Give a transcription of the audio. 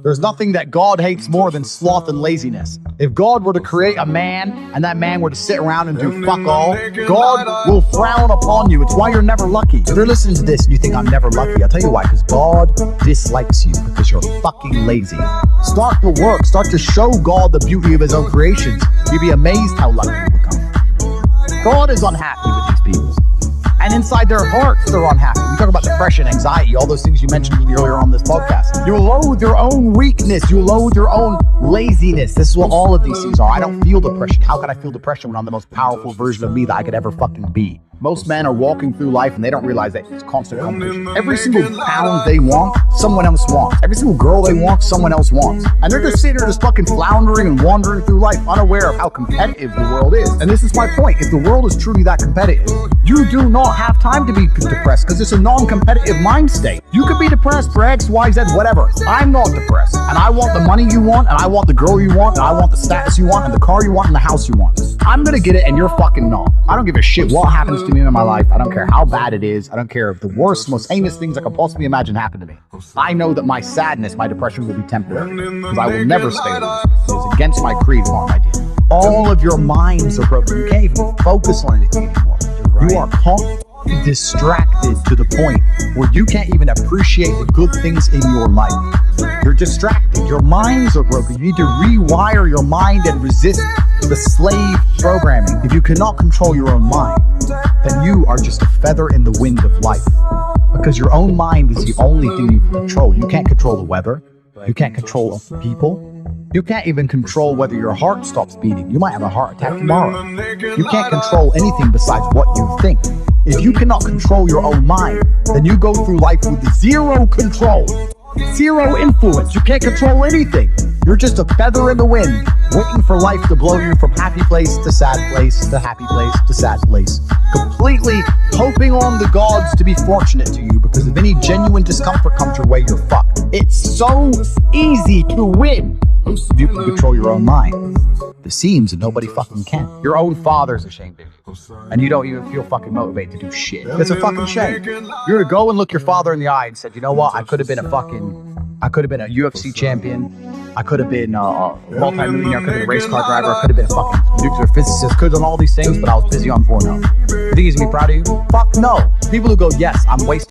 There's nothing that God hates more than sloth and laziness. If God were to create a man and that man were to sit around and do fuck all, God will frown upon you. It's why you're never lucky. If you're listening to this and you think I'm never lucky, I'll tell you why, because God dislikes you because you're fucking lazy. Start to work. Start to show God the beauty of his own creations. You'd be amazed how lucky you become. God is unhappy with these people. And inside their hearts, they're unhappy. We talk about depression, anxiety, all those things you mentioned to me earlier on this podcast. You loathe your own weakness. You loathe your own laziness. This is what all of these things are. I don't feel depression. How could I feel depression when I'm the most powerful version of me that I could ever fucking be? Most men are walking through life and they don't realize that it's constant competition. Every single pound they want, someone else wants. Every single girl they want, someone else wants. And they're just sitting there just fucking floundering and wandering through life, unaware of how competitive the world is. And this is my point. If the world is truly that competitive, you do not have time to be depressed because it's a non-competitive mind state. You could be depressed for X, Y, Z, whatever. I'm not depressed. And I want the money you want, and I want the girl you want, and I want the status you want, and the car you want, and the house you want. I'm gonna get it, and you're fucking not. I don't give a shit what happens to me in my life. I don't care how bad it is. I don't care if the worst, most heinous things I could possibly imagine happen to me. I know that my sadness, my depression will be temporary because I will never stay alone. It's against my creed, what I do. All of your minds are broken. You can't even focus on anything anymore. You are constantly distracted to the point where you can't even appreciate the good things in your life. You're distracted. Your minds are broken. You need to rewire your mind and resist the slave programming. If you cannot control your own mind, then you are just a feather in the wind of life. Because your own mind is the only thing you can control. You can't control the weather. You can't control people. You can't even control whether your heart stops beating. You might have a heart attack tomorrow. You can't control anything besides what you think. If you cannot control your own mind, then you go through life with zero control, zero influence. You can't control anything. You're just a feather in the wind, waiting for life to blow you from happy place to sad place to happy place to sad place. Completely hoping on the gods to be fortunate to you, because if any genuine discomfort comes your way, you're fucked. It's so easy to win if you can control your own mind. It seems that nobody fucking can. Your own father's ashamed of you, and you don't even feel fucking motivated to do shit. It's a fucking shame. You're to go and look your father in the eye and said, you know what? I could have been a UFC champion. I could have been a multi-millionaire. I could have been a race car driver. I could have been a fucking nuclear physicist. Could have done all these things, but I was busy on 4-0. You think he's gonna be proud of you? Fuck no. People who go, yes, I'm wasting